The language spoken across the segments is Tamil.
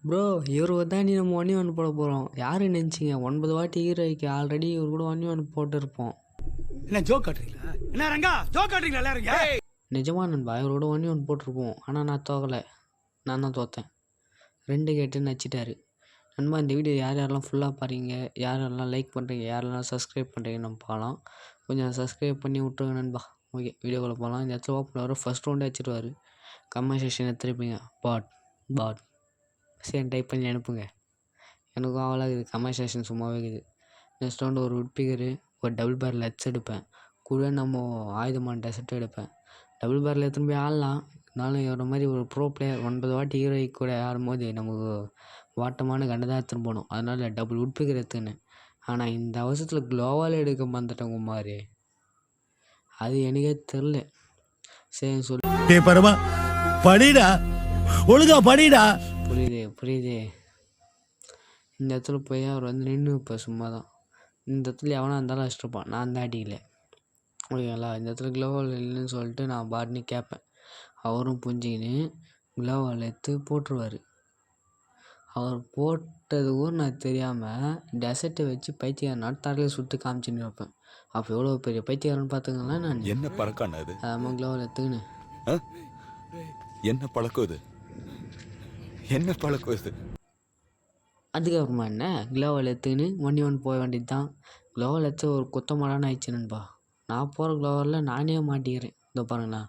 ப்ரோ இவர் தாண்டி நம்ம 1v1 போட போகிறோம். யாரு நினச்சிங்க 9 வாட்டி ஹீரோய்க்கு ஆல்ரெடி இவர் கூட 1v1 போட்டிருப்போம். என்ன ஜோக் காட்டுறீங்களா? என்ன ரங்கா ஜோக் காட்டுறீங்களா எல்லாரும்? நிஜமா நண்பா இவரோட 1v1 போட்டிருப்போம். ஆனால் நான் தோக்கலை, நான் தான் தோற்றேன். 2 கேட்டுன்னு நச்சிட்டாரு. நண்பா இந்த வீடியோ யார் யாரெல்லாம் ஃபுல்லாக பாருங்க, யார் யாரெல்லாம் லைக் பண்ணுறீங்க, யாரெல்லாம் சப்ஸ்கிரைப் பண்ணுறீங்க நம்ம பார்க்கலாம். கொஞ்சம் சப்ஸ்கிரைப் பண்ணி விட்ருங்க நண்பா. ஓகே வீடியோக்குள்ளே போகலாம். இந்த இடத்துல ஓப்பன் வர ஃபஸ்ட் ரவுண்டே வச்சுருவார். கமெண்ட் செக்ஷன் எடுத்துருப்பீங்க பாட் சரி டைப் பண்ணி அனுப்புங்க. எனக்கும் அவ்வளோ இருக்குது, கமெண்ட் செக்ஷன் சும்மாவே இருக்குது. நெக்ஸ்ட் ரவுண்டு ஒரு உட்பிகரு, ஒரு டபுள் பேரில் லெட்ஸ் எடுப்பேன். கூட நம்ம ஆயுதமான டெசர்ட் எடுப்பேன். டபுள் பேரில் எடுத்துன்னு போய் ஆடலாம். இருந்தாலும் இவர மாதிரி ஒரு ப்ரோ பிளேயர் 9 வாட்டி ஹீரோயிக் கூட ஆடும்போது நமக்கு வாட்டமான கண்டை தான் எடுத்துன்னு போகணும். அதனால் டபுள் உட்பிகர் எடுத்துக்கினேன். ஆனால் இந்த அவசரத்தில் க்ளோவால் எடுக்க வந்துட்டேன் குமார். அது எனக்கே தெரில. சரி சொல்லி பரமா படிடா, ஒழுங்கா படிடா. புரியுது. இந்த இடத்துல போய் அவர் வந்து நின்று இப்போ சும்மா தான். இந்த இடத்துல எவனா இருந்தாலும் அடிச்சிருப்பான், நான் தான் அடிக்கல. ஓகேங்களா? இந்த இடத்துல க்ளோவால் இல்லைன்னு சொல்லிட்டு நான் பாட்னு கேட்பேன். அவரும் புரிஞ்சிக்கின்னு க்ளோவால் எடுத்து போட்டுருவார். அவர் போட்டது கூட நான் தெரியாமல் டெசர்ட்டை வச்சு பைத்தியக்காரனால தரையில் சுட்டு காமிச்சின்னு வைப்பேன். அப்போ எவ்வளோ பெரிய பைத்தியக்காரன்னு பார்த்துக்கலாம். நான் என்ன பழக்கம் அது? ஆமாம் க்ளோவால் எடுத்துக்கின்னு என்ன பழக்கம் இது? என்ன பழக்கம் இது? அதுக்கப்புறமா என்ன க்ளோவால் எடுத்துக்கின்னு 1v1 போக வேண்டியது தான். க்ளோவால் எடுத்து ஒரு குத்தமாடான்னு ஆயிடுச்சு நண்பா. நான் போகிற க்ளோவரில் நானே மாட்டிக்கிறேன். இதோ பாருங்கண்ணா,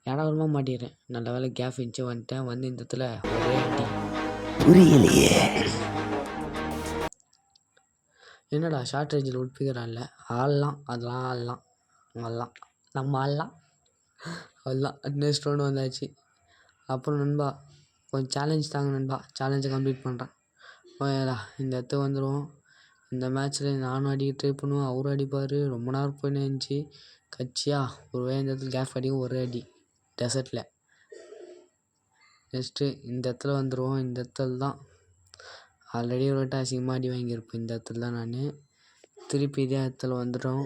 இடவரமாக மாட்டிக்கிறேன். நல்ல வேலை கேஃப் இன்ச்சு வந்துட்டேன். வந்து இந்த இடத்துல ஒரே அடி. புரியலையே என்னடா ஷார்ட் ரேஞ்சில் உட்பிக்கிறான் இல்லை ஆடலாம், அதெல்லாம் ஆடலாம் நம்ம ஆடலாம். நெக்ஸ்ட் ரவுண்டு வந்தாச்சு. அப்புறம் நண்பா கொஞ்சம் சேலஞ்ச் தாங்க நண்பா, சேலஞ்சை கம்ப்ளீட் பண்ணுறேன். ஓகேடா இந்த இடத்துக்கு வந்துடுவோம். இந்த மேட்ச்சில் நானும் அடிக்க ட்ரை பண்ணுவேன், அவரும் அடிப்பார். ரொம்ப நேரம் போய் நினச்சி கட்சியா ஒரு வேலை இந்த இடத்துல கேஃப் அடிக்கும், ஒரே அடி டெசர்ட்டில். நெக்ஸ்ட்டு இந்த இடத்துல வந்துடுவோம். இந்த இடத்துல தான் ஆல்ரெடி ஒரு வாட்டி அசிங்கமாக அடி வாங்கியிருப்பேன். இந்த இடத்துல தான் நான் திருப்பி இதே இடத்துல வந்துட்டோம்.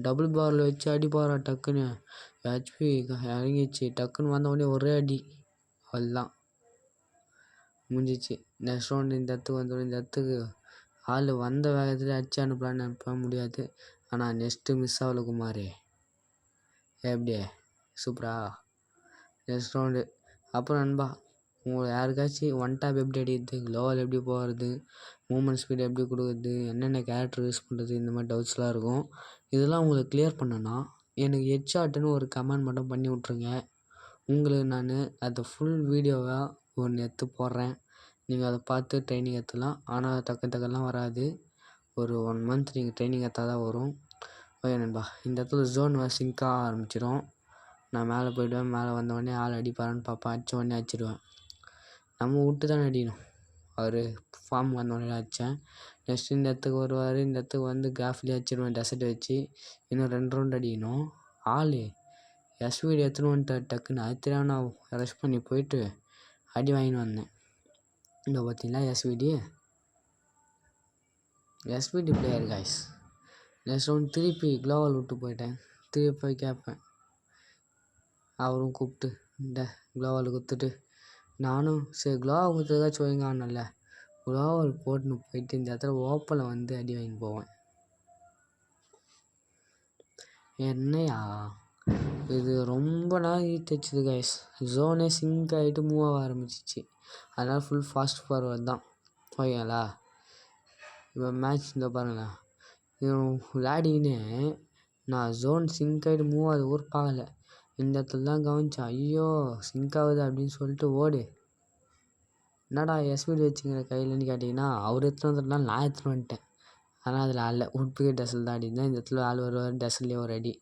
டபுள் பாரில் வச்சு அடிப்பாரா டக்குன்னு ஹெச்பி இறங்கிச்சு. டக்குன்னு வந்தவொடனே ஒரே அடி, அதுதான் முடிஞ்சிச்சு. நெக்ஸ்ட் ரவுண்டு இந்த இடத்துக்கு வந்துடும். இந்த இடத்துக்கு ஆள் வந்த வேகத்தில் அடிச்சு அனுப்பலான்னு அனுப்ப முடியாது. ஆனால் நெக்ஸ்ட்டு மிஸ் ஆகல குமார். எப்படியே சூப்பரா நெக்ஸ்ட் ரவுண்டு. அப்புறம் நண்பா உங்களுக்கு யாருக்காச்சும் ஒன் டாப் எப்படி அடிக்கிறது, க்ளோவால் எப்படி போகிறது, மூமெண்ட் ஸ்பீட் எப்படி கொடுக்குறது, என்னென்ன கேரக்டர் யூஸ் பண்ணுறது, இந்த மாதிரி டவுட்ஸ்லாம் இருக்கும். இதெல்லாம் உங்களுக்கு கிளியர் பண்ணனா எனக்கு ஹெட்ஷாட்டுன்னு ஒரு கமெண்ட் மட்டும் பண்ணி விட்ருங்க. உங்களுக்கு நான் அதை ஃபுல் வீடியோவாக ஒன்று எடுத்து போடுறேன். நீங்கள் அதை பார்த்து ட்ரைனிங் எடுத்துலாம். ஆனால் டக்குலாம் வராது. ஒரு 1 மந்த் நீங்கள் ட்ரைனிங் எடுத்தால் தான் வரும். ஓகே நண்பா இந்த இடத்துல ஜோன் சிங்காக ஆரம்பிச்சிடும். நான் மேலே போய்டுவேன். மேலே வந்தவொடனே ஆள் அடிப்பாரான்னு பார்ப்பேன். அடித்த உடனே அடிச்சிடுவேன். நம்ம விட்டு தானே அடிக்கணும். அவர் ஃபார்ம் வந்தோடனே அடித்தேன். நெக்ஸ்ட்டு இந்த இடத்துக்கு வருவார். இந்த இடத்துக்கு வந்து கிராஃப்லேயே அடிச்சிடுவேன் டெசர்ட் வச்சு. இன்னும் 2 ரவுண்ட் அடிக்கணும். ஆள் எஸ்விடி எடுத்துன்னு வந்துட்டு டக்குன்னு அது தெரியாமல் நான் ரஷ் பண்ணி போயிட்டு அடி வாங்கின்னு வந்தேன். இந்த பார்த்தீங்களா SVT player guys. Next round திருப்பி க்ளோவால் விட்டு போயிட்டேன். திருப்பி போய் கேட்பேன். அவரும் கூப்பிட்டு இந்த க்ளோவால் கொடுத்துட்டு நானும் சரி க்ளோவால் கொடுத்ததாச்சும் ஒழுங்க ஆனல க்ளோவால் போட்டுன்னு போயிட்டு இந்த இடத்துல ஓப்பனில் வந்து அடி வாங்கி போவேன். என்னையா இது ரொம்ப நாள் ஈட்டச்சுது கைஸ். ஜோனே சிங்க் ஆகிட்டு மூவ் ஆக ஆரம்பிச்சிச்சு. அதனால் ஃபுல் ஃபாஸ்ட் ஃபார்வர்ட் தான். ஓகேங்களா? இப்போ மேட்ச் இந்த பாருங்களேன், விளையாடிக்கின்னு நான் ஜோன் சிங்க் ஆகிட்டு மூவ் ஆகுது ஊர் பார்க்கல. இந்த இடத்துல தான் கவனிச்சேன். ஐயோ சிங்க் ஆகுது அப்படின்னு சொல்லிட்டு ஓடு. என்னடா எஸ்பிடி வச்சுக்கிற கையிலன்னு கேட்டிங்கன்னா அவர் எடுத்துகிட்டு வந்துட்டா நான் எடுத்துகிட்டு வந்துட்டேன். ஆனால் அதில் ஆள் உட்பிகே டெசல் தான் அடிதான். இந்த இடத்துல ஆள் வருவார், டெசல்லே ஒரு அடி.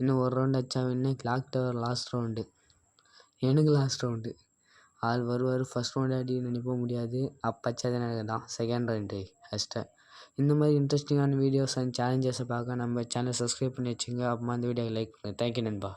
இன்னும் ஒரு ரவுண்டு அடித்தா இன்னும் கிளாக் டவர் லாஸ்ட் ரவுண்டு. எனக்கு லாஸ்ட் ரவுண்டு ஆள் வருவார். ஃபஸ்ட் ரவுண்டு அடி நினைப்ப முடியாது. அப்போ அச்சாதான் எனக்கு தான் செகண்ட் ரவுண்டு ஃபஸ்ட்டு. இந்த மாதிரி இன்ட்ரெஸ்டிங்கான வீடியோஸ் அண்ட் சேலஞ்சஸை பார்க்க நம்ம சேனல் சப்ஸ்கிரைப் பண்ணி வச்சுங்க. அப்புறமா அந்த வீடியோவை லைக் பண்ணுங்கள். தேங்க்யூ நண்பா.